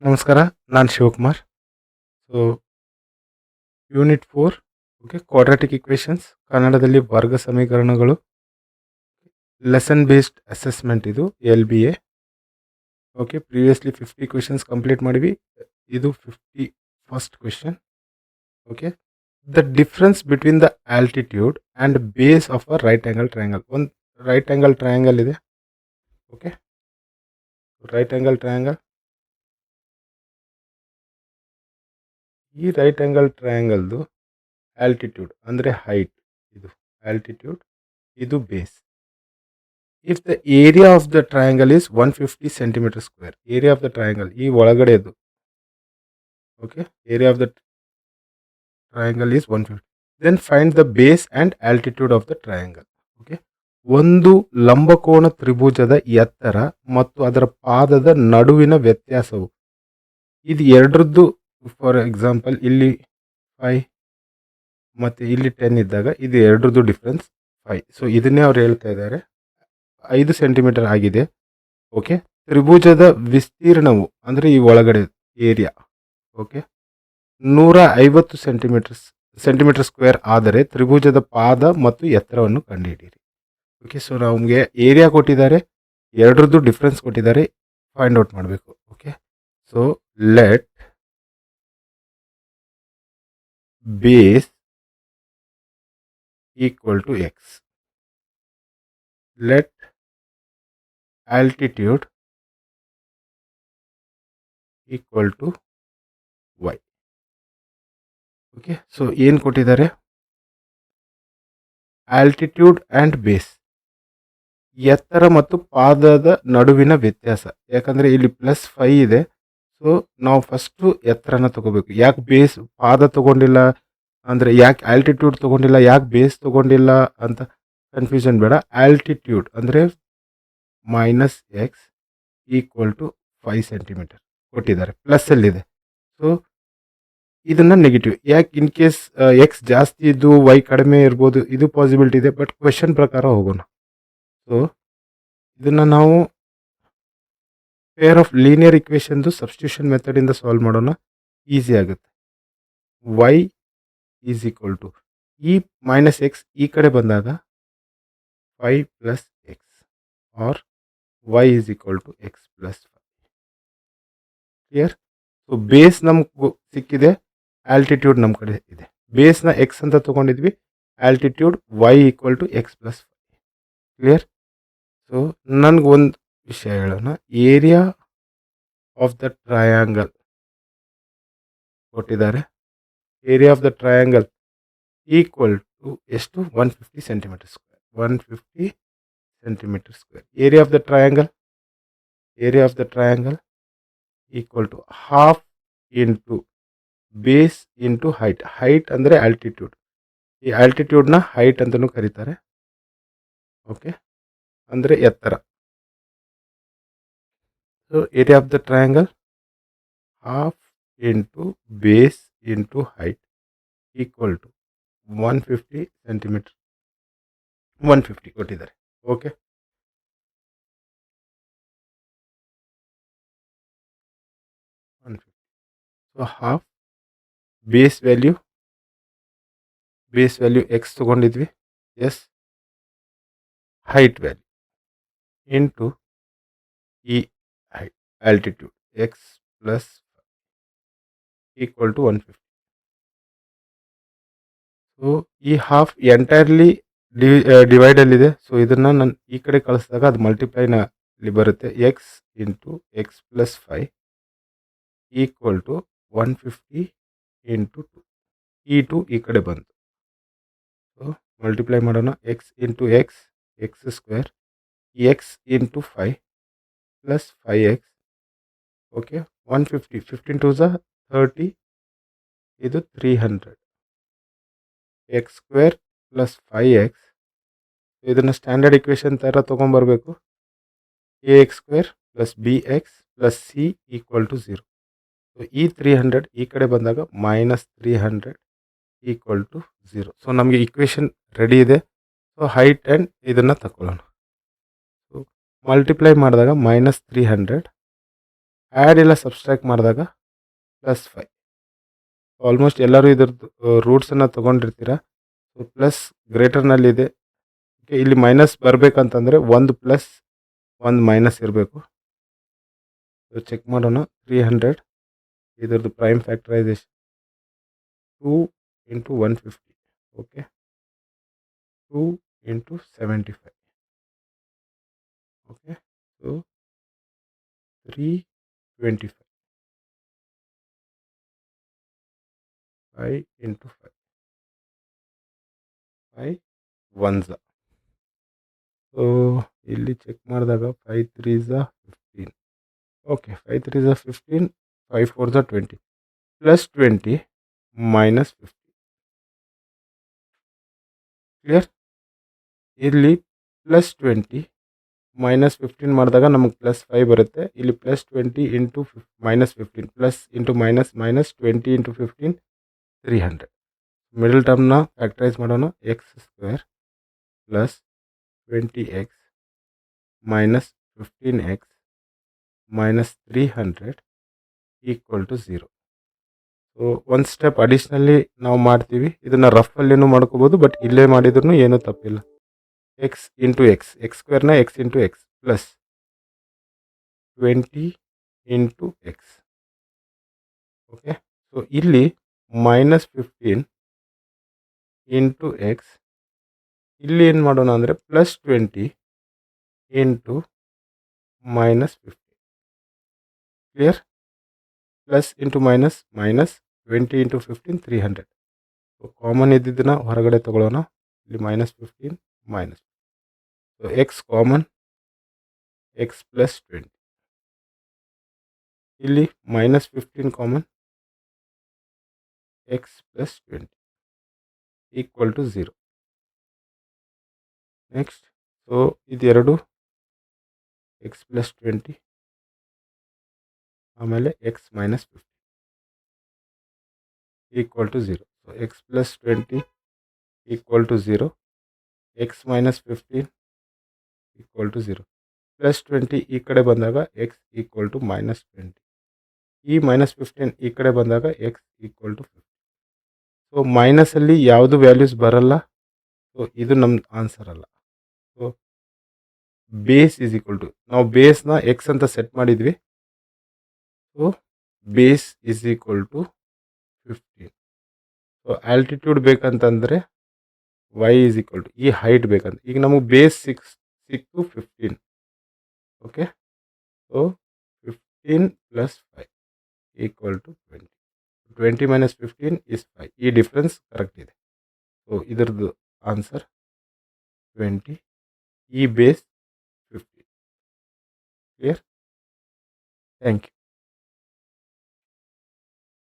ನಮಸ್ಕಾರ. ನಾನು Shivakumar. So unit 4 okay, quadratic equations, ಕನ್ನಡದಲ್ಲಿ ವರ್ಗ ಸಮೀಕರಣಗಳು, ಲೆಸನ್ ಬೇಸ್ಡ್ ಅಸೆಸ್ಮೆಂಟ್. ಇದು LBA. Okay, previously 50 questions complete ಮಾಡಿವಿ. ಇದು 51st question. Okay, the difference between the altitude and base of a right angle triangle. ಒಂದು right angle triangle ಇದೆ. Okay, right angle triangle. ಈ right angle ಟ್ರಯಾಂಗಲ್ದು altitude ಅಂದರೆ height, ಇದು altitude, ಇದು base. If the area of the triangle is 150 centimetre square, area of the triangle ಈ ಒಳಗಡೆದು. Okay, area of the triangle is 150. Then find the base and altitude of the triangle. Okay, ಒಂದು ಲಂಬಕೋನ ತ್ರಿಭುಜದ ಎತ್ತರ ಮತ್ತು ಅದರ ಪಾದದ ನಡುವಿನ ವ್ಯತ್ಯಾಸವು. ಇದು ಎರಡರದ್ದು. ಫಾರ್ ಎಕ್ಸಾಂಪಲ್, ಇಲ್ಲಿ 5 ಮತ್ತು ಇಲ್ಲಿ 10 ಇದ್ದಾಗ ಇದು ಎರಡರದ್ದು ಡಿಫ್ರೆನ್ಸ್ 5. ಸೊ ಇದನ್ನೇ ಅವ್ರು ಹೇಳ್ತಾ ಇದ್ದಾರೆ, 5 ಸೆಂಟಿಮೀಟರ್ ಆಗಿದೆ. ಓಕೆ, ತ್ರಿಭುಜದ ವಿಸ್ತೀರ್ಣವು ಅಂದರೆ ಈ ಒಳಗಡೆ ಏರಿಯಾ, ಓಕೆ, 150 ಸೆಂಟಿಮೀಟರ್ ಸ್ಕ್ವೇರ್ ಆದರೆ ತ್ರಿಭುಜದ ಪಾದ ಮತ್ತು ಎತ್ತರವನ್ನು ಕಂಡುಹಿಡಿಯಿರಿ. ಓಕೆ, ಸೊ ನಮಗೆ ಏರಿಯಾ ಕೊಟ್ಟಿದ್ದಾರೆ, ಎರಡರದ್ದು ಡಿಫ್ರೆನ್ಸ್ ಕೊಟ್ಟಿದ್ದಾರೆ, ಫೈಂಡ್ ಔಟ್ ಮಾಡಬೇಕು. Okay, so let base equal to x, let altitude equal to y. Okay, so ಏನು ಕೊಟ್ಟಿದ್ದಾರೆ? ಆಲ್ಟಿಟ್ಯೂಡ್ ಆ್ಯಂಡ್ ಬೇಸ್, ಎತ್ತರ ಮತ್ತು ಪಾದದ ನಡುವಿನ ವ್ಯತ್ಯಾಸ. ಯಾಕಂದರೆ ಇಲ್ಲಿ +5 ಇದೆ. ಸೊ ನಾವು ಫಸ್ಟು ಎತ್ತರನ ತಗೋಬೇಕು. ಯಾಕೆ ಬೇಸ್ ಪಾದ ತಗೊಂಡಿಲ್ಲ ಅಂದರೆ, ಯಾಕೆ ಆಲ್ಟಿಟ್ಯೂಡ್ ತೊಗೊಂಡಿಲ್ಲ, ಯಾಕೆ ಬೇಸ್ ತೊಗೊಂಡಿಲ್ಲ ಅಂತ ಕನ್ಫ್ಯೂಷನ್ ಬೇಡ. ಆಲ್ಟಿಟ್ಯೂಡ್ ಅಂದರೆ -x = 5 ಸೆಂಟಿಮೀಟರ್ ಕೊಟ್ಟಿದ್ದಾರೆ, ಪ್ಲಸ್ಸಲ್ಲಿದೆ. ಸೊ ಇದನ್ನು ನೆಗೆಟಿವ್. ಯಾಕೆ? ಇನ್ ಕೇಸ್ ಎಕ್ಸ್ ಜಾಸ್ತಿ ಇದ್ದು y ಕಡಿಮೆ ಇರ್ಬೋದು, ಇದು ಪಾಸಿಬಿಲಿಟಿ ಇದೆ. ಬಟ್ ಕ್ವೆಶನ್ ಪ್ರಕಾರ ಹೋಗೋಣ. ಸೊ ಇದನ್ನು ನಾವು ಪೇರ್ ಆಫ್ ಲೀನಿಯರ್ ಇಕ್ವೇಷನ್ದು ಸಬ್ಸ್ಟಿಟ್ಯೂಷನ್ ಮೆಥಡಿಂದ ಸಾಲ್ವ್ ಮಾಡೋಣ, ಈಸಿ ಆಗುತ್ತೆ. y = ಈ -x ಈ ಕಡೆ ಬಂದಾಗ 5 + x, or y = x + 5. Clear? So base ನಮ್ಗೆ ಸಿಕ್ಕಿದೆ, ಆಲ್ಟಿಟ್ಯೂಡ್ ನಮ್ಮ ಕಡೆ ಇದೆ. ಬೇಸ್ನ x ಅಂತ ತೊಗೊಂಡಿದ್ವಿ, altitude y = x + 5. Clear? So ನನಗೊಂದು ವಿಷಯ ಹೇಳೋಣ. ಏರಿಯಾ ಆಫ್ ದ ಟ್ರಯಾಂಗಲ್ ಕೊಟ್ಟಿದ್ದಾರೆ. Area of the triangle equal to ಎಷ್ಟು? 150 centimetre square. 150 centimetre square. Area of the triangle equal to half into base into height. Height ಅಂದರೆ altitude. ಈ ಆಲ್ಟಿಟ್ಯೂಡ್ನ height ಅಂತಲೂ ಕರೀತಾರೆ. ಓಕೆ, ಅಂದರೆ ಎತ್ತರ. So area of the triangle half into base into height equal to 150 centimetre. 150 ಕೊಟ್ಟಿದ್ದಾರೆ. Okay, so half base value x ತೊಗೊಂಡಿದ್ವಿ, yes, height value into ಈ ಹೈಟ್ ಆಲ್ಟಿಟ್ಯೂಡ್ x + = 150. ಸೊ ಈ ಹಾಫ್ ಎಂಟೈರ್ಲಿ ಡಿವೈಡಲ್ಲಿದೆ. So ಇದನ್ನು ನಾನು ಈ ಕಡೆ ಕಳಿಸಿದಾಗ ಅದು ಮಲ್ಟಿಪ್ಲೈನಲ್ಲಿ ಬರುತ್ತೆ. x × x + 5 = 150 × 2. ಈ 2 ಈ ಕಡೆ ಬಂತು. ಸೊ ಮಲ್ಟಿಪ್ಲೈ ಮಾಡೋಣ. x × x, x², x × 5 + 5x. Okay, 150, 15 2 30, ಇದು 300. x² + 5x. ಇದನ್ನು ಸ್ಟ್ಯಾಂಡರ್ಡ್ ಇಕ್ವೇಷನ್ ಥರ ತೊಗೊಂಬರ್ಬೇಕು. ax² + bx + c = 0. ಸೊ ಈ 300 ಈ ಕಡೆ ಬಂದಾಗ -300 = 0. ಸೊ ನಮಗೆ ಇಕ್ವೇಷನ್ ರೆಡಿ ಇದೆ. ಸೊ ಹೈಟ್ ಆ್ಯಂಡ್ ಇದನ್ನು ತಗೊಳ್ಳೋಣ. ಸೊ ಮಲ್ಟಿಪ್ಲೈ ಮಾಡಿದಾಗ -300 ಆ್ಯಡ್ ಎಲ್ಲ ಸಬ್ಸ್ಟ್ರಾಕ್ಟ್ ಮಾಡಿದಾಗ +5. ಆಲ್ಮೋಸ್ಟ್ ಎಲ್ಲರೂ ಇದ್ರದ್ದು ರೂಟ್ಸನ್ನು ತೊಗೊಂಡಿರ್ತೀರ. ಸೊ ಪ್ಲಸ್ ಗ್ರೇಟರ್ನಲ್ಲಿದೆ. ಓಕೆ, ಇಲ್ಲಿ ಮೈನಸ್ ಬರಬೇಕಂತಂದರೆ ಒಂದು ಪ್ಲಸ್ ಒಂದು ಮೈನಸ್ ಇರಬೇಕು. ಸೊ ಚೆಕ್ ಮಾಡೋಣ. 300 ಇದರದ್ದು prime factorisation 2 × 150. Okay, 2 × 75. Okay, so 325. 5 × 5, 5 1s. So ಇಲ್ಲಿ ಚೆಕ್ ಮಾಡಿದಾಗ 5 3s 15. Okay, 5 3s 15, 5 4s 20, +20 -50. Clear? ಇಲ್ಲಿ +20 -15 ಮಾಡಿದಾಗ ನಮಗೆ +5 ಬರುತ್ತೆ. ಇಲ್ಲಿ +20 × -15 ಪ್ಲಸ್ ಇಂಟು ಮೈನಸ್ -20 × 15 300. ಮಿಡಲ್ ಟರ್ಮ್ನ ಫ್ಯಾಕ್ಟರೈಸ್ ಮಾಡೋಣ. x² + 20x - 15x - 300 = 0. ಸೊ ಒಂದು ಸ್ಟೆಪ್ ಅಡಿಷ್ನಲಿ ನಾವು ಮಾಡ್ತೀವಿ. ಇದನ್ನು ರಫಲ್ಲಿನೂ ಮಾಡ್ಕೋಬೋದು, ಬಟ್ ಇಲ್ಲೇ ಮಾಡಿದ್ರೂ ಏನೂ ತಪ್ಪಿಲ್ಲ. x × x, x² x × x plus 20 × x. Okay, so ಇಲ್ಲಿ -15 × x. ಇಲ್ಲಿ ಏನು ಮಾಡೋಣ ಅಂದರೆ +20 × -15. Clear? Plus into minus -20 × 15 300. So common ಇದ್ದಿದ್ದನ್ನ ಹೊರಗಡೆ ತಗೊಳ್ಳೋಣ. ಇಲ್ಲಿ -15 minus. So X common, x + 20. ಇಲ್ಲಿ -15 ಕಾಮನ್, x + 20 = 0. ನೆಕ್ಸ್ಟ್, ಸೊ ಇದೆರಡು x + 20 ಆಮೇಲೆ x - 15 = 0. So x + 20 = 0, x - 15 = 0. +20 ಈ ಕಡೆ ಬಂದಾಗ x = -20. ಈ -15 ಈ ಕಡೆ ಬಂದಾಗ x = 50. ಸೊ ಮೈನಸಲ್ಲಿ ಯಾವುದು ವ್ಯಾಲ್ಯೂಸ್ ಬರಲ್ಲ. ಸೊ ಇದು ನಮ್ಮ ಆನ್ಸರ್ ಅಲ್ಲ. ಸೊ ಬೇಸ್ = ನಾವು ಬೇಸ್ನ x ಅಂತ ಸೆಟ್ ಮಾಡಿದ್ವಿ. So base = 15. ಸೊ ಆಲ್ಟಿಟ್ಯೂಡ್ ಬೇಕಂತಂದರೆ y = ಈ ಹೈಟ್ ಬೇಕಂತ. ಈಗ ನಮಗೆ ಬೇಸ್ ಸಿಕ್ತು 15. Okay, so 15 + 5 = 20. 20 - 15 is 5. ಈ ಡಿಫ್ರೆನ್ಸ್ ಕರೆಕ್ಟ್ ಇದೆ. ಸೊ ಇದರದ್ದು ಆನ್ಸರ್ 20. ಈ ಬೇಸ್ 15. ಕ್ಲಿಯರ್? Thank you.